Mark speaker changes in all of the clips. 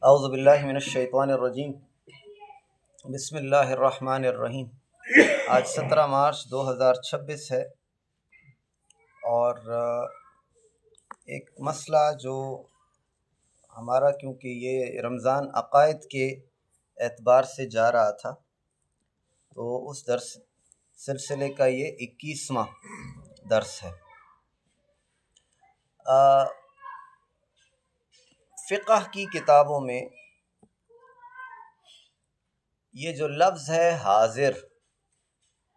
Speaker 1: اعوذ باللہ من الشیطان الرجیم، بسم اللہ الرحمن الرحیم۔ آج 17 مارچ 2026 ہے، اور ایک مسئلہ جو ہمارا، کیونکہ یہ رمضان عقائد کے اعتبار سے جا رہا تھا، تو اس درس سلسلے کا یہ 21واں درس ہے۔ فقہ کی کتابوں میں یہ جو لفظ ہے حاضر،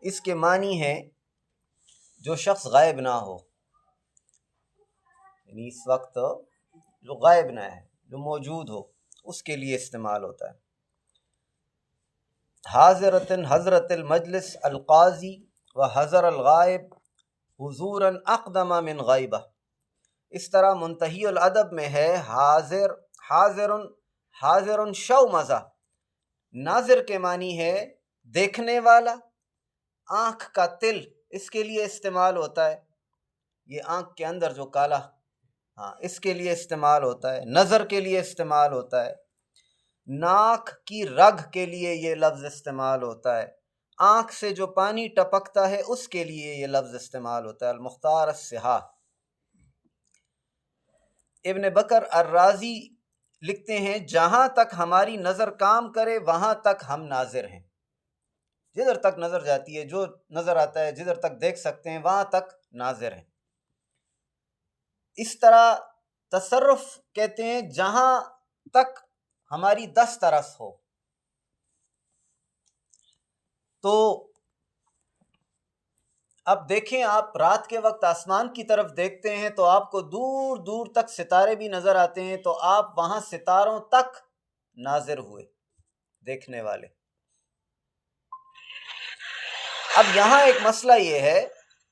Speaker 1: اس کے معنی ہے جو شخص غائب نہ ہو، یعنی اس وقت جو غائب نہ ہے، جو موجود ہو، اس کے لیے استعمال ہوتا ہے۔ حاضرتن حضرت المجلس القاضی و حضر الغائب حضورا اقدم من غائبہ۔ اس طرح منتہی الادب میں ہے حاضر حاضر شومزہ، ناظر کے معنی ہے دیکھنے والا، آنکھ کا تل اس کے لیے استعمال ہوتا ہے، یہ آنکھ کے اندر جو کالا، اس کے لیے استعمال ہوتا ہے، نظر کے لیے استعمال ہوتا ہے، ناک کی رگ کے لیے یہ لفظ استعمال ہوتا ہے، آنکھ سے جو پانی ٹپکتا ہے اس کے لیے یہ لفظ استعمال ہوتا ہے۔ المختار الصحاح۔ ابن بکر الرازی لکھتے ہیں جہاں تک ہماری نظر کام کرے وہاں تک ہم ناظر ہیں، جدھر تک نظر جاتی ہے، جو نظر آتا ہے، جدھر تک دیکھ سکتے ہیں وہاں تک ناظر ہیں۔ اس طرح تصرف کہتے ہیں جہاں تک ہماری دست رس ہو۔ تو اب دیکھیں، آپ رات کے وقت آسمان کی طرف دیکھتے ہیں تو آپ کو دور دور تک ستارے بھی نظر آتے ہیں، تو آپ وہاں ستاروں تک ناظر ہوئے، دیکھنے والے۔ اب یہاں ایک مسئلہ یہ ہے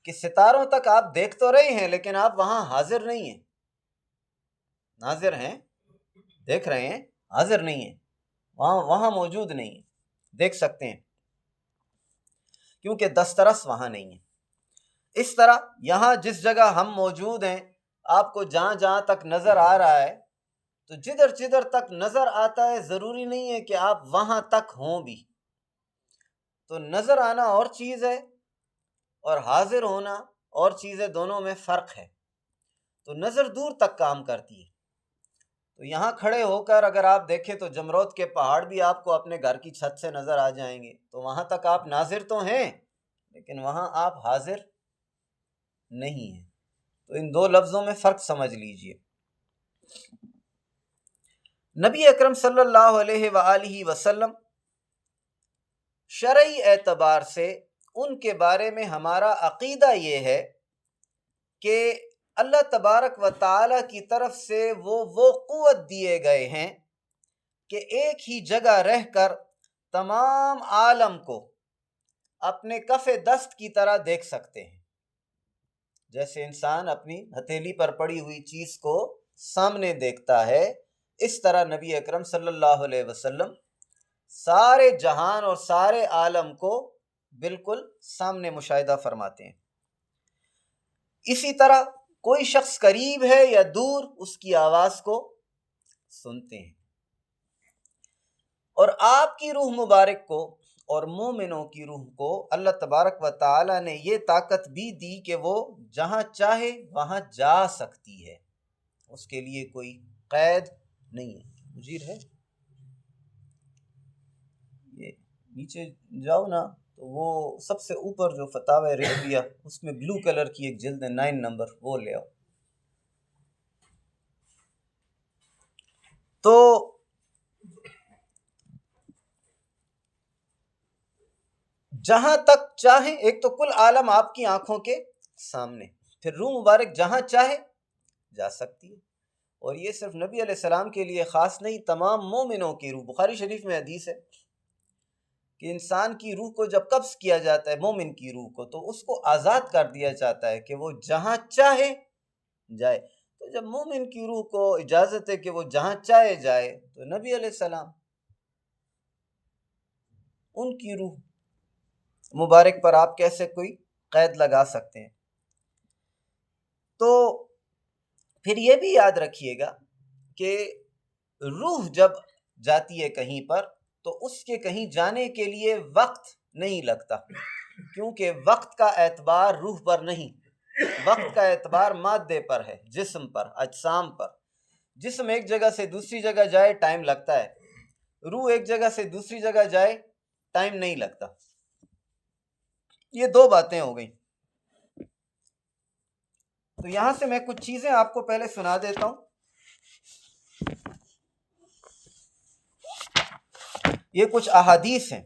Speaker 1: کہ ستاروں تک آپ دیکھ تو رہے ہیں، لیکن آپ وہاں حاضر نہیں ہیں۔ ناظر ہیں، دیکھ رہے ہیں، حاضر نہیں ہیں، وہاں موجود نہیں ہیں، دیکھ سکتے ہیں کیونکہ دسترس وہاں نہیں ہے۔ اس طرح یہاں جس جگہ ہم موجود ہیں، آپ کو جہاں جہاں تک نظر آ رہا ہے، تو جدھر جدھر تک نظر آتا ہے ضروری نہیں ہے کہ آپ وہاں تک ہوں بھی۔ تو نظر آنا اور چیز ہے اور حاضر ہونا اور چیز ہے، دونوں میں فرق ہے۔ تو نظر دور تک کام کرتی ہے۔ تو یہاں کھڑے ہو کر اگر آپ دیکھیں تو جمرود کے پہاڑ بھی آپ کو اپنے گھر کی چھت سے نظر آ جائیں گے، تو وہاں تک آپ ناظر تو ہیں، لیکن وہاں آپ حاضر نہیں ہیں۔ تو ان دو لفظوں میں فرق سمجھ لیجئے۔ نبی اکرم صلی اللہ علیہ وآلہ وسلم شرعی اعتبار سے ان کے بارے میں ہمارا عقیدہ یہ ہے کہ اللہ تبارک و تعالی کی طرف سے وہ قوت دیے گئے ہیں کہ ایک ہی جگہ رہ کر تمام عالم کو اپنے کف دست کی طرح دیکھ سکتے ہیں۔ جیسے انسان اپنی ہتھیلی پر پڑی ہوئی چیز کو سامنے دیکھتا ہے، اس طرح نبی اکرم صلی اللہ علیہ وسلم سارے جہان اور سارے عالم کو بالکل سامنے مشاہدہ فرماتے ہیں۔ اسی طرح کوئی شخص قریب ہے یا دور، اس کی آواز کو سنتے ہیں۔ اور آپ کی روح مبارک کو اور مومنوں کی روح کو اللہ تبارک و تعالی نے یہ طاقت بھی دی کہ وہ جہاں چاہے وہاں جا سکتی ہے، اس کے لیے کوئی قید نہیں ہے۔ مجیر ہے یہ نیچے جاؤ نا، تو وہ سب سے اوپر جو فتاوی رضویہ، اس میں بلو کلر کی ایک جلد ہے 9 نمبر، وہ لے آؤ۔ تو جہاں تک چاہیں، ایک تو کل عالم آپ کی آنکھوں کے سامنے، پھر روح مبارک جہاں چاہے جا سکتی ہے۔ اور یہ صرف نبی علیہ السلام کے لیے خاص نہیں، تمام مومنوں کی روح۔ بخاری شریف میں حدیث ہے کہ انسان کی روح کو جب قبض کیا جاتا ہے، مومن کی روح کو، تو اس کو آزاد کر دیا جاتا ہے کہ وہ جہاں چاہے جائے۔ تو جب مومن کی روح کو اجازت ہے کہ وہ جہاں چاہے جائے، تو نبی علیہ السلام، ان کی روح مبارک پر آپ کیسے کوئی قید لگا سکتے ہیں؟ تو پھر یہ بھی یاد رکھیے گا کہ روح جب جاتی ہے کہیں پر تو اس کے کہیں جانے کے لیے وقت نہیں لگتا، کیونکہ وقت کا اعتبار روح پر نہیں، وقت کا اعتبار مادے پر ہے، جسم پر، اجسام پر۔ جسم ایک جگہ سے دوسری جگہ جائے ٹائم لگتا ہے، روح ایک جگہ سے دوسری جگہ جائے ٹائم نہیں لگتا۔ یہ دو باتیں ہو گئیں۔ تو یہاں سے میں کچھ چیزیں آپ کو پہلے سنا دیتا ہوں۔ یہ کچھ احادیث ہیں،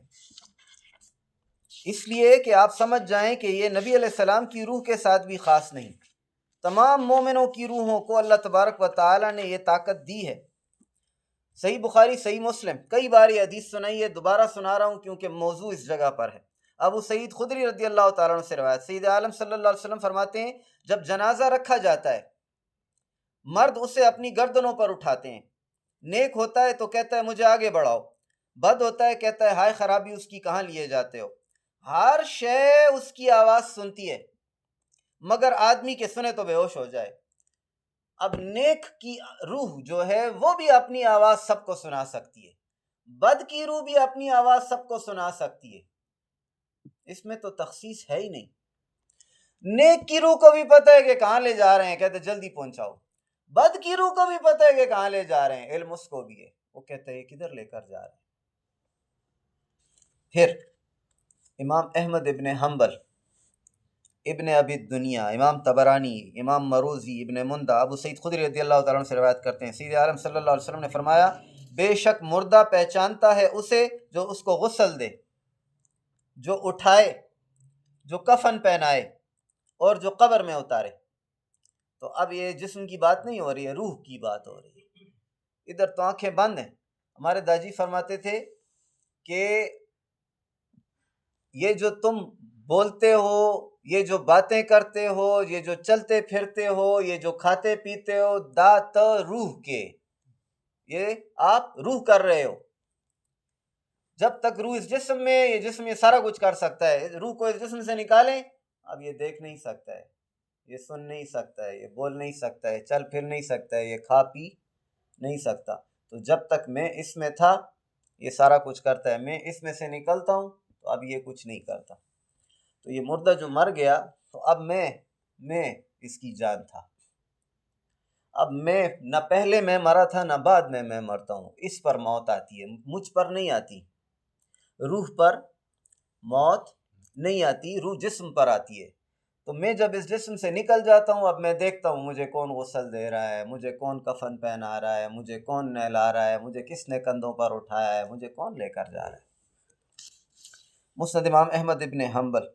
Speaker 1: اس لیے کہ آپ سمجھ جائیں کہ یہ نبی علیہ السلام کی روح کے ساتھ بھی خاص نہیں، تمام مومنوں کی روحوں کو اللہ تبارک و تعالی نے یہ طاقت دی ہے۔ صحیح بخاری، صحیح مسلم، کئی بار یہ حدیث سنائی ہے، دوبارہ سنا رہا ہوں کیونکہ موضوع اس جگہ پر ہے۔ ابو سعید خدری رضی اللہ تعالیٰ عنہ سے روایت، سید عالم صلی اللہ علیہ وسلم فرماتے ہیں جب جنازہ رکھا جاتا ہے، مرد اسے اپنی گردنوں پر اٹھاتے ہیں، نیک ہوتا ہے تو کہتا ہے مجھے آگے بڑھاؤ، بد ہوتا ہے کہتا ہے ہائے خرابی اس کی، کہاں لیے جاتے ہو۔ ہر شے اس کی آواز سنتی ہے، مگر آدمی کے سنے تو بے ہوش ہو جائے۔ اب نیک کی روح جو ہے وہ بھی اپنی آواز سب کو سنا سکتی ہے، بد کی روح بھی اپنی آواز سب کو سنا سکتی ہے، اس میں تو تخصیص ہے ہی نہیں۔ نیک کی روح کو بھی پتہ ہے کہ کہاں لے جا رہے ہیں، کہتے جلدی پہنچاؤ، بد کی روح کو بھی پتہ ہے کہ کہاں لے جا رہے ہیں، علم اس کو بھی ہے، وہ کہتے ہیں کدھر لے کر جا رہے ہیں۔ پھر امام احمد ابن حنبل، ابن ابی الدنیا، امام طبرانی، امام مروزی، ابن مندہ، ابو سعید خدری رضی اللہ تعالیٰ عنہ سے روایت کرتے ہیں، سید عالم صلی اللہ علیہ وسلم نے فرمایا بے شک مردہ پہچانتا ہے اسے جو اس کو غسل دے، جو اٹھائے، جو کفن پہنائے اور جو قبر میں اتارے۔ تو اب یہ جسم کی بات نہیں ہو رہی ہے، روح کی بات ہو رہی ہے۔ ادھر تو آنکھیں بند ہیں۔ ہمارے داجی فرماتے تھے کہ یہ جو تم بولتے ہو، یہ جو باتیں کرتے ہو، یہ جو چلتے پھرتے ہو، یہ جو کھاتے پیتے ہو، دات روح کے، یہ آپ روح کر رہے ہو۔ جب تک روح اس جسم میں، یہ جسم یہ سارا کچھ کر سکتا ہے، روح کو اس جسم سے نکالیں، اب یہ دیکھ نہیں سکتا ہے، یہ سن نہیں سکتا ہے، یہ بول نہیں سکتا ہے، چل پھر نہیں سکتا ہے، یہ کھا پی نہیں سکتا۔ تو جب تک میں اس میں تھا یہ سارا کچھ کرتا ہے، میں اس میں سے نکلتا ہوں تو اب یہ کچھ نہیں کرتا۔ تو یہ مردہ جو مر گیا تو اب میں اس کی جان تھا، اب میں نہ پہلے میں مرا تھا نہ بعد میں مرتا ہوں۔ اس پر موت آتی ہے، مجھ پر نہیں آتی، روح پر موت نہیں آتی، روح جسم پر آتی ہے۔ تو میں جب اس جسم سے نکل جاتا ہوں اب میں دیکھتا ہوں مجھے کون غسل دے رہا ہے، مجھے کون کفن پہنا رہا ہے، مجھے کون نہلا رہا ہے، مجھے کس نے کندھوں پر اٹھایا ہے، مجھے کون لے کر جا رہا ہے۔ مسند امام احمد ابن حنبل،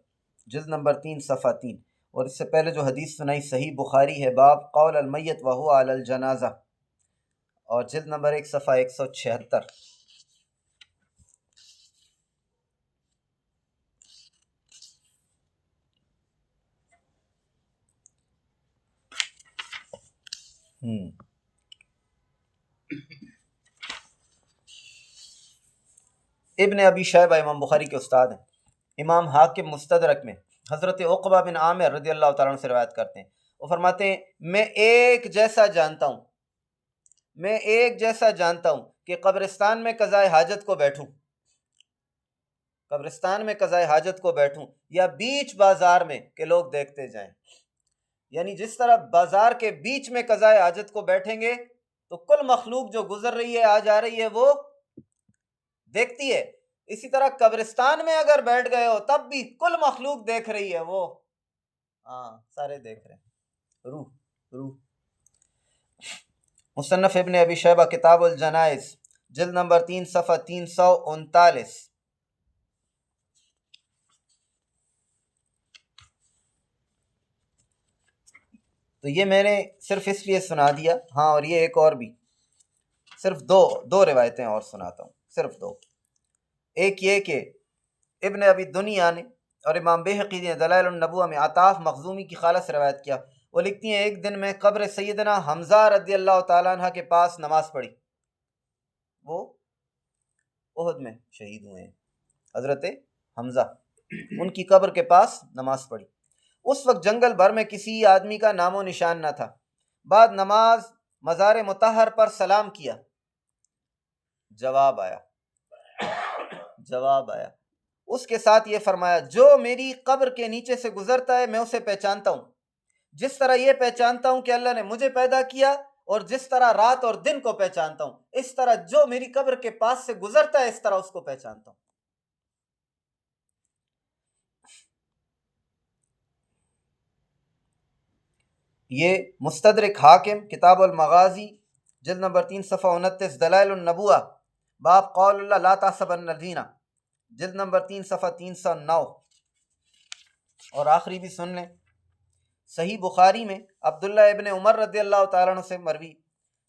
Speaker 1: جلد نمبر 3 صفحہ 3۔ اور اس سے پہلے جو حدیث سنائی صحیح بخاری ہے، باب قول المیت وہو علی الجنازہ، اور جلد نمبر 1 صفحہ 176۔ ابن ابی شیبہ امام بخاری کے استاد ہیں، امام حاکم مستدرک میں حضرت عقبہ بن عامر رضی اللہ تعالیٰ عنہ سے روایت کرتے ہیں، وہ فرماتے ہیں میں ایک جیسا جانتا ہوں کہ قبرستان میں قضائے حاجت کو بیٹھوں یا بیچ بازار میں کہ لوگ دیکھتے جائیں۔ یعنی جس طرح بازار کے بیچ میں قضائے حاجت کو بیٹھیں گے تو کل مخلوق جو گزر رہی ہے، آ جا رہی ہے، وہ دیکھتی ہے، اسی طرح قبرستان میں اگر بیٹھ گئے ہو تب بھی کل مخلوق دیکھ رہی ہے، وہ سارے دیکھ رہے ہیں، روح۔ مصنف ابن ابی شیبہ کتاب الجنائز، جلد نمبر 3 صفحہ 339۔ تو یہ میں نے صرف اس لیے سنا دیا، ہاں، اور یہ ایک اور بھی، صرف دو روایتیں اور سناتا ہوں، صرف 2۔ ایک یہ کہ ابن ابی دنیا نے اور امام بہقی نے دلائل النبوہ میں عطاف مخزومی کی خالہ سے روایت کیا، وہ لکھتی ہیں ایک دن میں قبر سیدنا حمزہ رضی اللہ تعالیٰ عنہ کے پاس نماز پڑھی، وہ احد میں شہید ہوئے ہیں، حضرت حمزہ، ان کی قبر کے پاس نماز پڑھی۔ اس وقت جنگل بھر میں کسی آدمی کا نام و نشان نہ تھا۔ بعد نماز مزار مطہر پر سلام کیا جواب آیا، جواب آیا۔ اس کے ساتھ یہ فرمایا جو میری قبر کے نیچے سے گزرتا ہے میں اسے پہچانتا ہوں، جس طرح یہ پہچانتا ہوں کہ اللہ نے مجھے پیدا کیا، اور جس طرح رات اور دن کو پہچانتا ہوں، اس طرح جو میری قبر کے پاس سے گزرتا ہے اس طرح اس کو پہچانتا ہوں۔ یہ مستدرک حاکم کتاب المغازی جلد نمبر 3 صفحہ 29، دلائل النبوہ باب قول اللہ لا تحسبن الذین، جلد نمبر 3 صفحہ 309۔ اور آخری بھی سن لیں، صحیح بخاری میں عبداللہ ابن عمر رضی اللہ تعالیٰ عنہ سے مروی،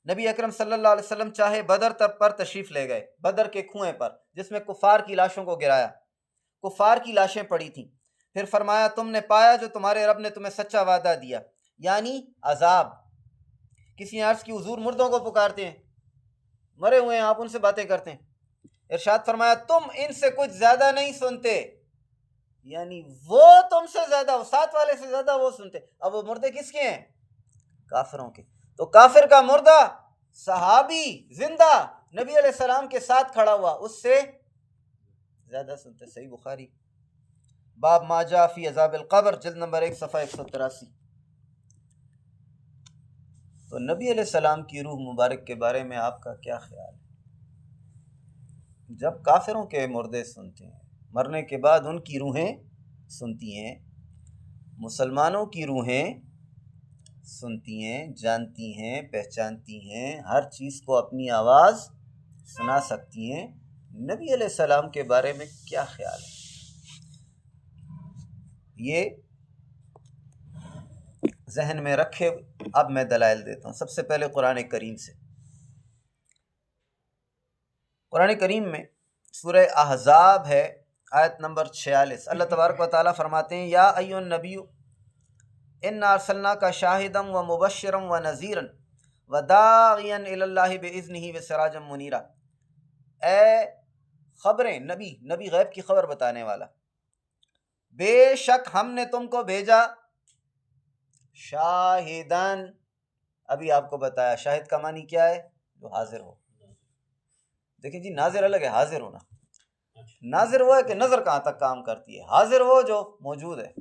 Speaker 1: نبی اکرم صلی اللہ علیہ وسلم چاہے بدر تب پر تشریف لے گئے، بدر کے کنویں پر جس میں کفار کی لاشوں کو گرایا، کفار کی لاشیں پڑی تھیں، پھر فرمایا تم نے پایا جو تمہارے رب نے تمہیں سچا وعدہ دیا، یعنی عذاب۔ کسی نے عرض کی حضور مردوں کو پکارتے ہیں، مرے ہوئے ہیں، آپ ان سے باتیں کرتے ہیں؟ ارشاد فرمایا تم ان سے کچھ زیادہ نہیں سنتے، یعنی وہ تم سے زیادہ، ساتھ والے سے زیادہ وہ سنتے۔ اب وہ مردے کس کے ہیں؟ کافروں کے۔ تو کافر کا مردہ صحابی زندہ نبی علیہ السلام کے ساتھ کھڑا ہوا اس سے زیادہ سنتے۔ صحیح بخاری باب ما جاء فی عذاب القبر جلد نمبر 1 صفحہ 183۔ تو نبی علیہ السلام کی روح مبارک کے بارے میں آپ کا کیا خیال ہے؟ جب کافروں کے مردے سنتے ہیں، مرنے کے بعد ان کی روحیں سنتی ہیں، مسلمانوں کی روحیں سنتی ہیں، جانتی ہیں، پہچانتی ہیں، ہر چیز کو اپنی آواز سنا سکتی ہیں۔ نبی علیہ السلام کے بارے میں کیا خیال ہے؟ یہ ذہن میں رکھے۔ اب میں دلائل دیتا ہوں۔ سب سے پہلے قرآن کریم سے۔ قرآن کریم میں سورہ احزاب ہے، آیت نمبر 46۔ اللہ تبارک و تعالیٰ فرماتے ہیں یا ایھا النبی انا ارسلناک شاہدا و مبشرا و نذیرا و داعیا الی اللہ باذنہ و سراجا منیرا۔ اے خبریں، نبی غیب کی خبر بتانے والا، بے شک ہم نے تم کو بھیجا شاہدن۔ ابھی آپ کو بتایا شاہد کا معنی کیا ہے؟ جو حاضر ہو۔ دیکھیں جی، ناظر الگ ہے، حاضر ہونا۔ ناظر وہ ہے کہ نظر کہاں تک کام کرتی ہے، حاضر وہ جو موجود ہے۔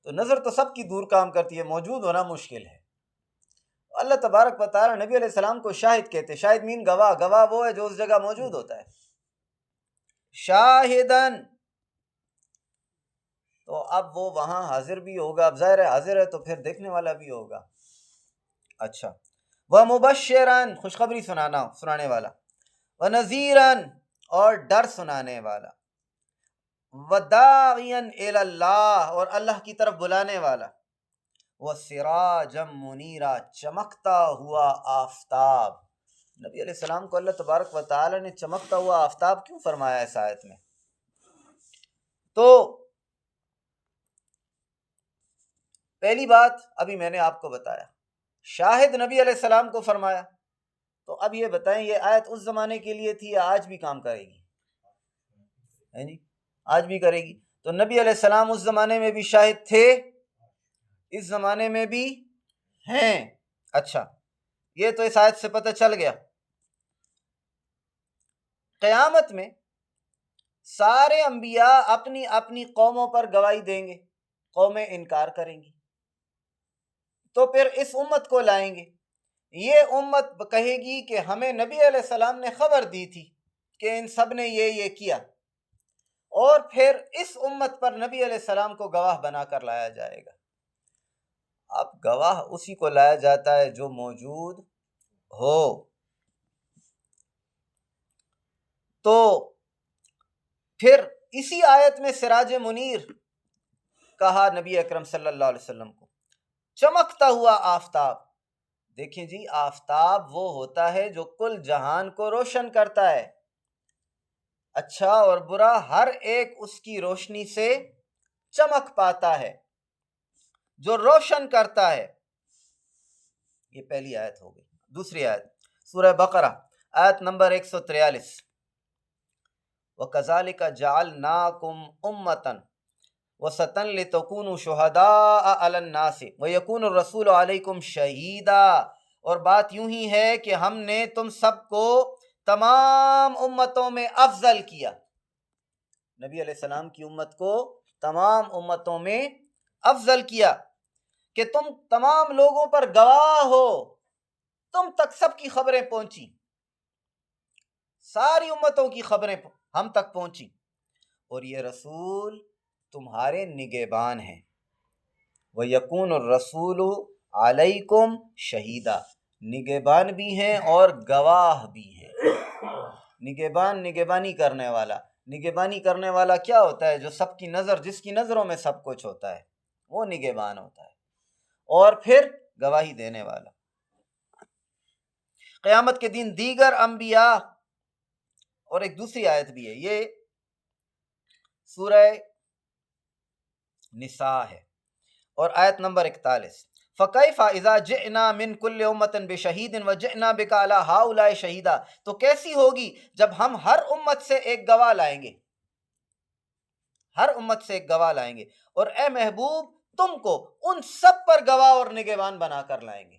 Speaker 1: تو نظر تو سب کی دور کام کرتی ہے، موجود ہونا مشکل ہے۔ اللہ تبارک و تعالی نبی علیہ السلام کو شاہد کہتے ہیں۔ شاہد مین گواہ، گواہ وہ ہے جو اس جگہ موجود ہوتا ہے۔ شاہدن، تو اب وہ وہاں حاضر بھی ہوگا، اب ظاہر ہے حاضر ہے تو پھر دیکھنے والا بھی ہوگا۔ اچھا، وَمُبَشِّرًا، خوشخبری سنانے والا، وَنَذِيرًا، اور ڈر سنانے والا، وَدَاعِيًا إِلَى اللَّهِ، اور اللہ کی طرف بلانے والا، وَسِرَاجًا مُنِيرًا، چمکتا ہوا آفتاب۔ نبی علیہ السلام کو اللہ تبارک و تعالی نے چمکتا ہوا آفتاب کیوں فرمایا اس آیت میں؟ تو پہلی بات ابھی میں نے آپ کو بتایا، شاہد نبی علیہ السلام کو فرمایا۔ تو اب یہ بتائیں یہ آیت اس زمانے کے لیے تھی یا آج بھی کام کرے گی؟ جی آج بھی کرے گی۔ تو نبی علیہ السلام اس زمانے میں بھی شاہد تھے، اس زمانے میں بھی ہیں۔ اچھا، یہ تو اس آیت سے پتہ چل گیا۔ قیامت میں سارے انبیاء اپنی اپنی قوموں پر گواہی دیں گے، قومیں انکار کریں گی، تو پھر اس امت کو لائیں گے۔ یہ امت کہے گی کہ ہمیں نبی علیہ السلام نے خبر دی تھی کہ ان سب نے یہ کیا، اور پھر اس امت پر نبی علیہ السلام کو گواہ بنا کر لایا جائے گا۔ اب گواہ اسی کو لایا جاتا ہے جو موجود ہو۔ تو پھر اسی آیت میں سراج منیر کہا نبی اکرم صلی اللہ علیہ وسلم کو، چمکتا ہوا آفتاب۔ دیکھیں جی، آفتاب وہ ہوتا ہے جو کل جہان کو روشن کرتا ہے، اچھا اور برا ہر ایک اس کی روشنی سے چمک پاتا ہے، جو روشن کرتا ہے۔ یہ پہلی آیت ہو گئی۔ دوسری آیت سورہ بقرہ آیت نمبر 143، وَكَذَلِكَ جَعَلْنَاكُمْ أُمَّةً وَسَطًا لِتَكُونُوا شُهَدَاءَ عَلَى النَّاسِ وَيَكُونَ الرَّسُولُ عَلَيْكُمْ شَهِيدًا اور بات یوں ہی ہے کہ ہم نے تم سب کو تمام امتوں میں افضل کیا. نبی علیہ السلام کی امت کو تمام امتوں میں افضل کیا کہ تم تمام لوگوں پر گواہ ہو. تم تک سب کی خبریں پہنچی، ساری امتوں کی خبریں ہم تک پہنچی، اور یہ رسول تمہارے نگہبان ہیں. وَيَكُونُ الرَّسُولُ عَلَيْكُمْ شَهِيدًا، نگہبان بھی ہیں اور گواہ بھی ہیں. نگہبان نگہبانی کرنے والا. نگہبانی کرنے والا کیا ہوتا ہے؟ جو سب کی نظر، جس کی نظروں میں سب کچھ ہوتا ہے، وہ نگہبان ہوتا ہے. اور پھر گواہی دینے والا. قیامت کے دن دیگر انبیاء، اور ایک دوسری آیت بھی ہے، یہ سورہ نساء ہے اور آیت نمبر 41. فَكَيْفَ إِذَا جِئْنَا مِن كُلِّ أُمَّةٍ بِشَهِيدٍ وَجِئْنَا بِكَ عَلَىٰ هَٰؤُلَاءِ شَهِيدًا، تو کیسی ہوگی جب ہم ہر امت سے ایک گواہ لائیں گے، ہر امت سے ایک گواہ لائیں گے، اور اے محبوب تم کو ان سب پر گواہ اور نگہبان بنا کر لائیں گے.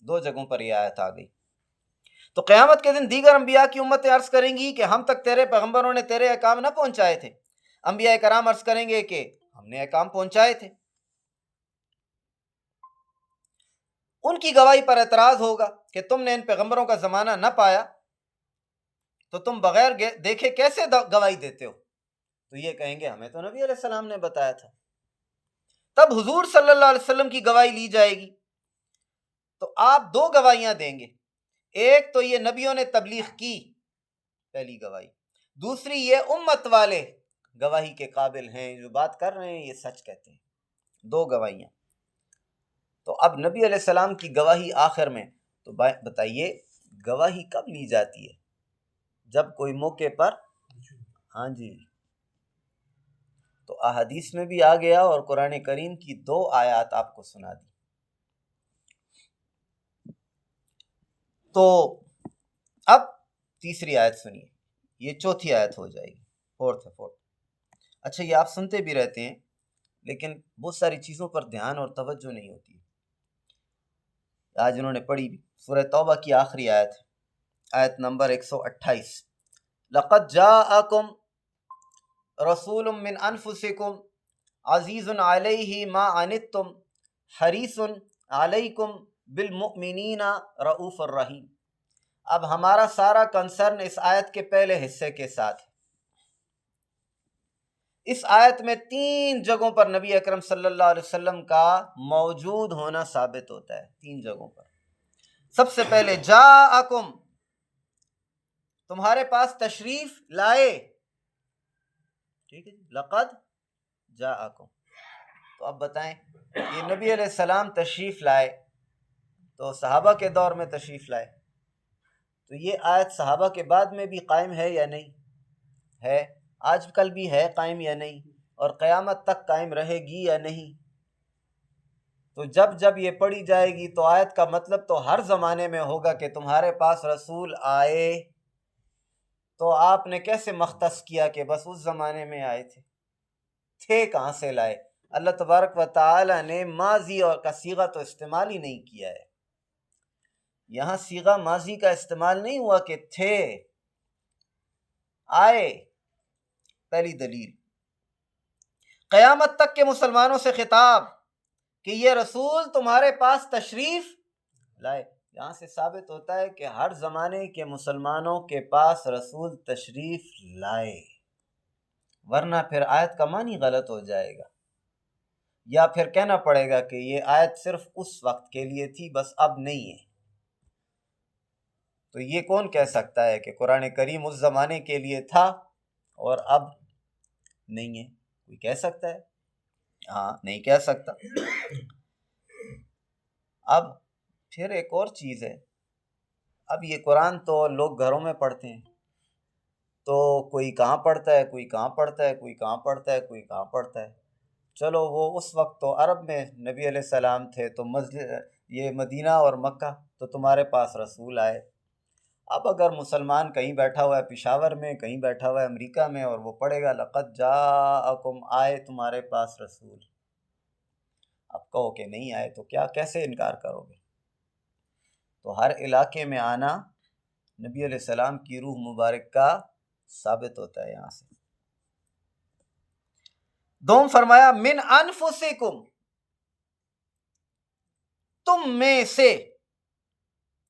Speaker 1: دو جگہوں پر یہ آیت آ گئی. تو قیامت کے دن دیگر انبیاء کی امتیں عرض کریں گی کہ ہم تک تیرے پیغمبروں نے تیرے احکام نہ پہنچائے تھے. انبیاء کرام عرض کریں گے کہ ہم نے احکام پہنچائے تھے. ان کی گواہی پر اعتراض ہوگا کہ تم نے ان پیغمبروں کا زمانہ نہ پایا تو تم بغیر دیکھے کیسے گواہی دیتے ہو؟ تو یہ کہیں گے ہمیں تو نبی علیہ السلام نے بتایا تھا. تب حضور صلی اللہ علیہ وسلم کی گواہی لی جائے گی. تو آپ دو گواہیاں دیں گے. ایک تو یہ نبیوں نے تبلیغ کی، پہلی گواہی. دوسری یہ امت والے گواہی کے قابل ہیں، جو بات کر رہے ہیں یہ سچ کہتے ہیں. دو گواہیاں. تو اب نبی علیہ السلام کی گواہی آخر میں. تو بتائیے گواہی کب لی جاتی ہے؟ جب کوئی موقع پر، ہاں جی. تو احادیث میں بھی آ گیا اور قرآن کریم کی دو آیات آپ کو سنا دی. تو اب تیسری آیت سنیے، یہ چوتھی آیت ہو جائے گی، فورتھ. اچھا یہ آپ سنتے بھی رہتے ہیں لیکن بہت ساری چیزوں پر دھیان اور توجہ نہیں ہوتی. آج انہوں نے پڑھی بھی سورہ توبہ کی آخری آیت، آیت نمبر 128. لَقَدْ جَاءَكُمْ رَسُولٌ مِّنْ أَنفُسِكُمْ عَزِيزٌ عَلَيْهِ مَا عَنِتُّمْ حَرِيصٌ عَلَيْكُمْ بِالْمُؤْمِنِينَ رَءُوفٌ الرَّحِيمٌ. اب ہمارا سارا کنسرن اس آیت کے پہلے حصے کے ساتھ ہے. اس آیت میں 3 جگہوں پر نبی اکرم صلی اللہ علیہ وسلم کا موجود ہونا ثابت ہوتا ہے. 3 جگہوں پر. سب سے پہلے جاءکم، تمہارے پاس تشریف لائے. ٹھیک ہے جی، لقد جاءکم. تو اب بتائیں یہ نبی علیہ السلام تشریف لائے تو صحابہ کے دور میں تشریف لائے، تو یہ آیت صحابہ کے بعد میں بھی قائم ہے یا نہیں ہے؟ آج کل بھی ہے قائم یا نہیں؟ اور قیامت تک قائم رہے گی یا نہیں؟ تو جب جب یہ پڑھی جائے گی تو آیت کا مطلب تو ہر زمانے میں ہوگا کہ تمہارے پاس رسول آئے. تو آپ نے کیسے مختص کیا کہ بس اس زمانے میں آئے تھے کہاں سے لائے؟ اللہ تبارک و تعالی نے ماضی اور کا صیغہ تو استعمال ہی نہیں کیا ہے. یہاں صیغہ ماضی کا استعمال نہیں ہوا کہ تھے، آئے. پہلی دلیل. قیامت تک کے مسلمانوں سے خطاب کہ یہ رسول تمہارے پاس تشریف لائے. یہاں سے ثابت ہوتا ہے کہ ہر زمانے کے مسلمانوں کے پاس رسول تشریف لائے، ورنہ پھر آیت کا معنی غلط ہو جائے گا، یا پھر کہنا پڑے گا کہ یہ آیت صرف اس وقت کے لیے تھی بس اب نہیں ہے. تو یہ کون کہہ سکتا ہے کہ قرآن کریم اس زمانے کے لیے تھا اور اب نہیں ہے؟ کوئی کہہ سکتا ہے؟ ہاں نہیں کہہ سکتا. اب پھر ایک اور چیز ہے، اب یہ قرآن تو لوگ گھروں میں پڑھتے ہیں، تو کوئی کہاں پڑھتا ہے، کوئی کہاں پڑھتا ہے، کوئی کہاں پڑھتا ہے، کوئی کہاں پڑھتا ہے. چلو وہ اس وقت تو عرب میں نبی علیہ السلام تھے، تو یہ مدینہ اور مکہ، تو تمہارے پاس رسول آئے. اب اگر مسلمان کہیں بیٹھا ہوا ہے پشاور میں، کہیں بیٹھا ہوا ہے امریکہ میں، اور وہ پڑھے گا لقد جاءکم، آئے تمہارے پاس رسول، اب کہو کہ نہیں آئے تو کیا کیسے انکار کرو گے؟ تو ہر علاقے میں آنا نبی علیہ السلام کی روح مبارک کا ثابت ہوتا ہے یہاں سے۔ دوم فرمایا من انفسکم، تم میں سے،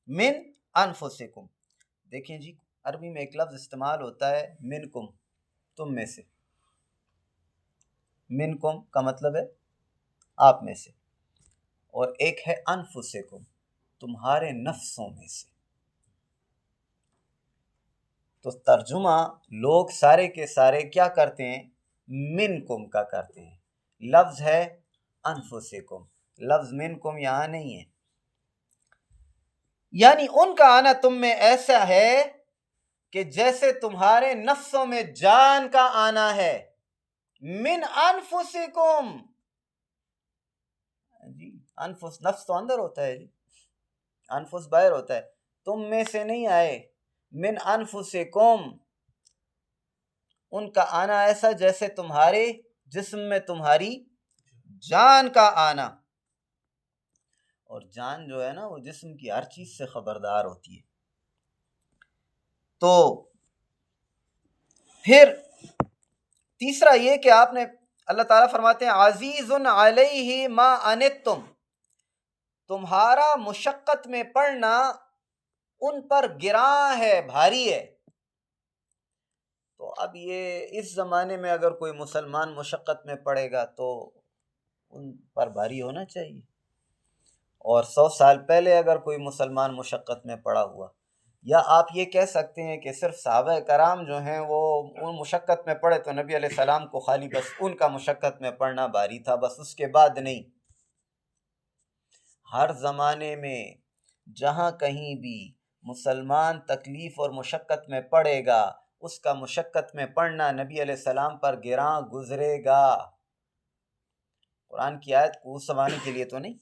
Speaker 1: من انفسکم۔ دیکھیں جی عربی میں ایک لفظ استعمال ہوتا ہے منکم، تم میں سے، منکم کا مطلب ہے آپ میں سے، اور ایک ہے انفسکم، تمہارے نفسوں میں سے۔ تو ترجمہ لوگ سارے کے سارے کیا کرتے ہیں؟ منکم کا کرتے ہیں، لفظ ہے انفسکم، لفظ منکم یہاں نہیں ہے۔ یعنی ان کا آنا تم میں ایسا ہے کہ جیسے تمہارے نفسوں میں جان کا آنا ہے، من انفسکم، جی انفس نفس تو اندر ہوتا ہے، جی انفس باہر ہوتا ہے، تم میں سے نہیں آئے، من انفسکم، ان کا آنا ایسا جیسے تمہارے جسم میں تمہاری جان کا آنا، اور جان جو ہے نا وہ جسم کی ہر چیز سے خبردار ہوتی ہے۔ تو پھر تیسرا یہ کہ آپ نے، اللہ تعالیٰ فرماتے ہیں عزیز علیہ ما عنتم، تمہارا مشقت میں پڑنا ان پر گراں ہے، بھاری ہے۔ تو اب یہ اس زمانے میں اگر کوئی مسلمان مشقت میں پڑے گا تو ان پر بھاری ہونا چاہیے، اور 100 سال پہلے اگر کوئی مسلمان مشقت میں پڑا ہوا، یا آپ یہ کہہ سکتے ہیں کہ صرف صحابہ کرام جو ہیں وہ ان مشقت میں پڑے تو نبی علیہ السلام کو خالی بس ان کا مشقت میں پڑنا بھاری تھا، بس اس کے بعد نہیں۔ ہر زمانے میں جہاں کہیں بھی مسلمان تکلیف اور مشقت میں پڑے گا، اس کا مشقت میں پڑنا نبی علیہ السلام پر گراں گزرے گا۔ قرآن کی آیت کو اس زمانے کے لیے تو نہیں،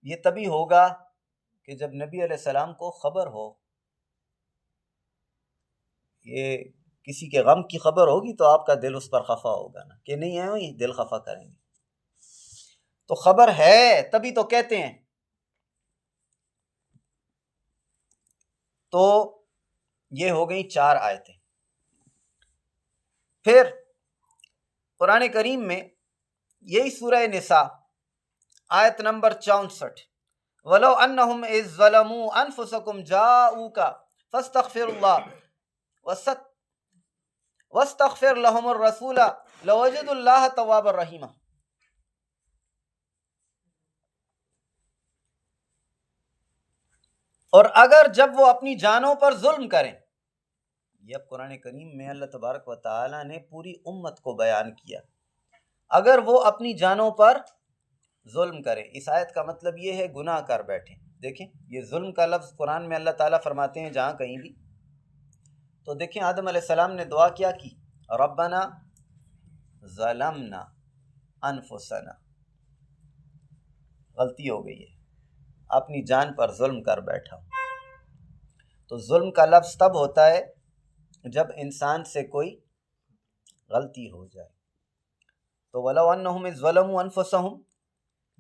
Speaker 1: یہ تبھی ہوگا کہ جب نبی علیہ السلام کو خبر ہو، یہ کسی کے غم کی خبر ہوگی تو آپ کا دل اس پر خفا ہوگا نا، کہ نہیں ہے وہی دل خفا کریں گے۔ تو خبر ہے تبھی تو کہتے ہیں۔ تو یہ ہو گئی 4 آیتیں۔ پھر قرآن کریم میں یہی سورہ نساء آیت نمبر 64، وَلَوْ أَنَّهُمْ إِذْ ظَلَمُوا أَنفُسَهُمْ جَاءُوكَ فَاسْتَغْفِرُوا اللَّهَ وَاسْتَغْفِرْ لَهُمُ الرَّسُولَ لَوَجَدُوا اللَّهَ تَوَّابًا رَحِيمًا۔ اور اگر جب وہ اپنی جانوں پر ظلم کریں، یہ اب قرآن کریم میں اللہ تبارک و تعالی نے پوری امت کو بیان کیا، اگر وہ اپنی جانوں پر ظلم کرے، اس آیت کا مطلب یہ ہے گناہ کر بیٹھیں۔ دیکھیں یہ ظلم کا لفظ قرآن میں اللہ تعالیٰ فرماتے ہیں جہاں کہیں بھی، تو دیکھیں آدم علیہ السلام نے دعا کیا کی، ربنا ظلمنا انفسنا، غلطی ہو گئی ہے، اپنی جان پر ظلم کر بیٹھا۔ تو ظلم کا لفظ تب ہوتا ہے جب انسان سے کوئی غلطی ہو جائے۔ تو وَلَوْ أَنَّهُمْ إِذْ ظَلَمُوا أَنفُسَهُمْ،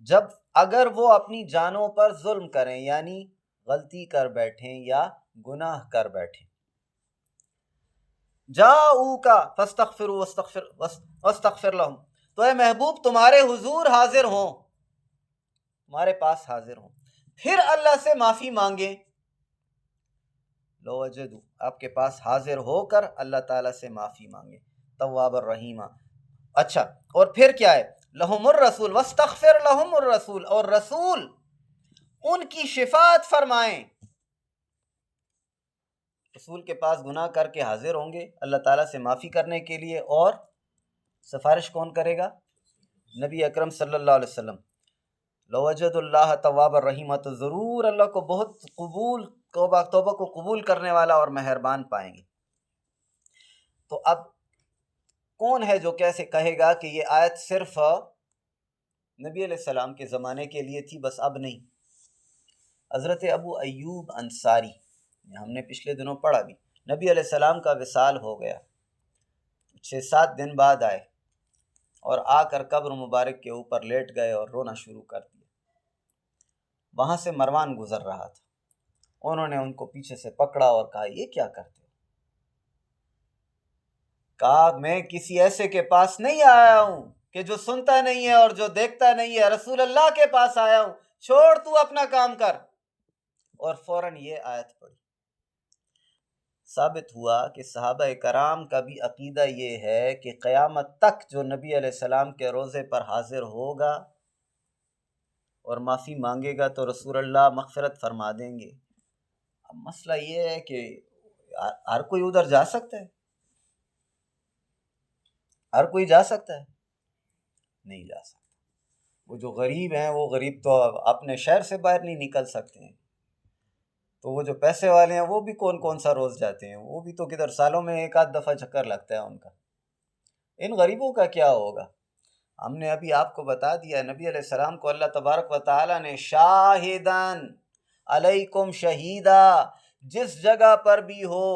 Speaker 1: جب اگر وہ اپنی جانوں پر ظلم کریں، یعنی غلطی کر بیٹھیں یا گناہ کر بیٹھیں، جاؤکا فاستغفروا واستغفر لهم، تو اے محبوب تمہارے حضور حاضر ہوں، تمہارے پاس حاضر ہوں، پھر اللہ سے معافی مانگیں، لو وجدوا، آپ کے پاس حاضر ہو کر اللہ تعالیٰ سے معافی مانگیں، تواب الرحیمہ۔ اچھا اور پھر کیا ہے؟ لہم الرسول واستغفر لہم الرسول، اور رسول ان کی شفاعت فرمائیں، رسول کے پاس گناہ کر کے حاضر ہوں گے اللہ تعالیٰ سے معافی کرنے کے لیے، اور سفارش کون کرے گا؟ نبی اکرم صلی اللہ علیہ وسلم۔ لو وجد اللہ تواب الرحیمہ، تو ضرور اللہ کو بہت قبول، توبہ کو قبول کرنے والا اور مہربان پائیں گے۔ تو اب کون ہے جو کیسے کہے گا کہ یہ آیت صرف نبی علیہ السلام کے زمانے کے لیے تھی، بس اب نہیں؟ حضرت ابو ایوب انصاری، ہم نے پچھلے دنوں پڑھا بھی، نبی علیہ السلام کا وصال ہو گیا، 6-7 دن بعد آئے، اور آ کر قبر مبارک کے اوپر لیٹ گئے اور رونا شروع کر دیا۔ وہاں سے مروان گزر رہا تھا، انہوں نے ان کو پیچھے سے پکڑا اور کہا یہ کیا کرتے ہو؟ کہا میں کسی ایسے کے پاس نہیں آیا ہوں کہ جو سنتا نہیں ہے اور جو دیکھتا نہیں ہے، رسول اللہ کے پاس آیا ہوں، چھوڑ تو اپنا کام کر۔ اور فوراً یہ آیت پڑھی۔ ثابت ہوا کہ صحابہ کرام کا بھی عقیدہ یہ ہے کہ قیامت تک جو نبی علیہ السلام کے روضے پر حاضر ہوگا اور معافی مانگے گا تو رسول اللہ مغفرت فرما دیں گے۔ اب مسئلہ یہ ہے کہ ہر کوئی ادھر جا سکتا ہے؟ ہر کوئی جا سکتا ہے؟ نہیں جا سکتا۔ وہ جو غریب ہیں وہ غریب تو اپنے شہر سے باہر نہیں نکل سکتے ہیں، تو وہ جو پیسے والے ہیں وہ بھی کون سا روز جاتے ہیں، وہ بھی تو کدھر سالوں میں ایک آدھ دفعہ چکر لگتا ہے ان کا۔ ان غریبوں کا کیا ہوگا؟ ہم نے ابھی آپ کو بتا دیا، نبی علیہ السلام کو اللہ تبارک و تعالیٰ نے شاہدان علیکم شہیدا، جس جگہ پر بھی ہو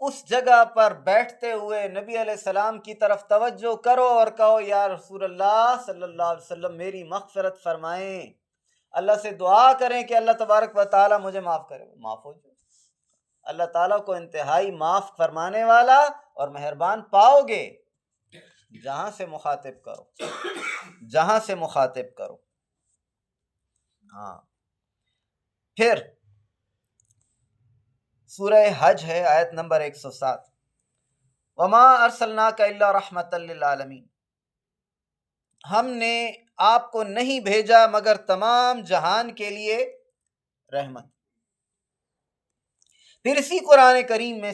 Speaker 1: اس جگہ پر بیٹھتے ہوئے نبی علیہ السلام کی طرف توجہ کرو اور کہو یا رسول اللہ صلی اللہ علیہ وسلم میری مغفرت فرمائیں، اللہ سے دعا کریں کہ اللہ تبارک و تعالیٰ مجھے معاف کرے، معاف ہو جائے۔ اللہ تعالیٰ کو انتہائی معاف فرمانے والا اور مہربان پاؤ گے جہاں سے مخاطب کرو، جہاں سے مخاطب کرو۔ ہاں، پھر سورہ حج ہے، آیت نمبر 107، وما ارسلناک الا رحمۃ للعالمین، ہم نے آپ کو نہیں بھیجا مگر تمام جہان کے لیے رحمت۔ پھر اسی قرآن کریم میں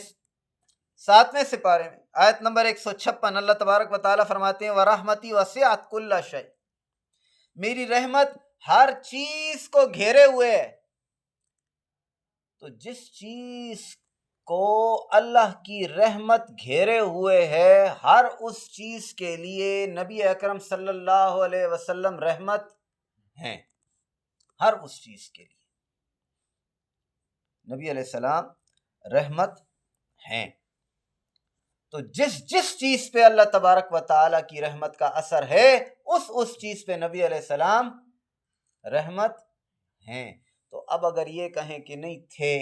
Speaker 1: 7ویں سپارے میں آیت نمبر 156 اللہ تبارک و تعالیٰ فرماتے ہیں وَرَحْمَتِي وَسِعَتْ كُلَّ شَيْءٍ، میری رحمت ہر چیز کو گھیرے ہوئے ہے۔ تو جس چیز کو اللہ کی رحمت گھیرے ہوئے ہے، ہر اس چیز کے لیے نبی اکرم صلی اللہ علیہ وسلم رحمت ہیں، ہر اس چیز کے لیے نبی علیہ السلام رحمت ہیں۔ تو جس چیز پہ اللہ تبارک و تعالیٰ کی رحمت کا اثر ہے، اس چیز پہ نبی علیہ السلام رحمت ہیں۔ تو اب اگر یہ کہیں کہ نہیں تھے،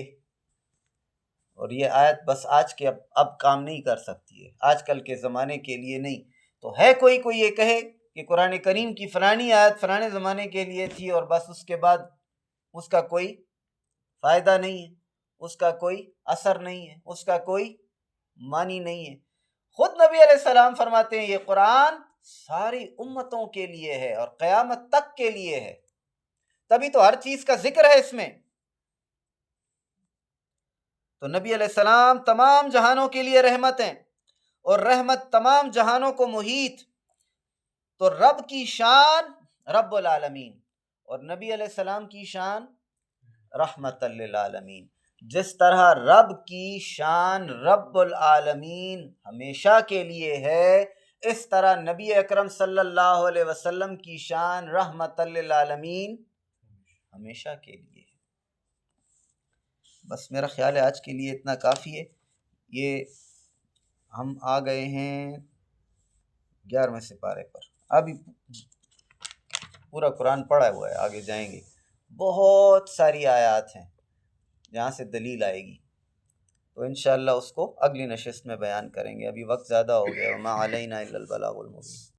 Speaker 1: اور یہ آیت بس آج کے اب کام نہیں کر سکتی ہے، آج کل کے زمانے کے لیے نہیں، تو ہے کوئی یہ کہے کہ قرآن کریم کی فلانی آیت فلانے زمانے کے لیے تھی اور بس اس کے بعد اس کا کوئی فائدہ نہیں ہے، اس کا کوئی اثر نہیں ہے، اس کا کوئی معنی نہیں ہے۔ خود نبی علیہ السلام فرماتے ہیں یہ قرآن ساری امتوں کے لیے ہے اور قیامت تک کے لیے ہے، تبھی تو ہر چیز کا ذکر ہے اس میں۔ تو نبی علیہ السلام تمام جہانوں کے لیے رحمت ہیں، اور رحمت تمام جہانوں کو محیط۔ تو رب کی شان رب العالمین اور نبی علیہ السلام کی شان رحمت للعالمین۔ جس طرح رب کی شان رب العالمین ہمیشہ کے لیے ہے، اس طرح نبی اکرم صلی اللہ علیہ وسلم کی شان رحمت للعالمین ہمیشہ کے لیے ہے۔ بس میرا خیال ہے آج کے لیے اتنا کافی ہے۔ یہ ہم آ گئے ہیں 11ویں سپارے پر، ابھی پورا قرآن پڑھا ہوا ہے، آگے جائیں گے، بہت ساری آیات ہیں جہاں سے دلیل آئے گی، تو انشاءاللہ اس کو اگلی نشست میں بیان کریں گے۔ ابھی وقت زیادہ ہو گیا، وما علینا الا البلاغ المبین۔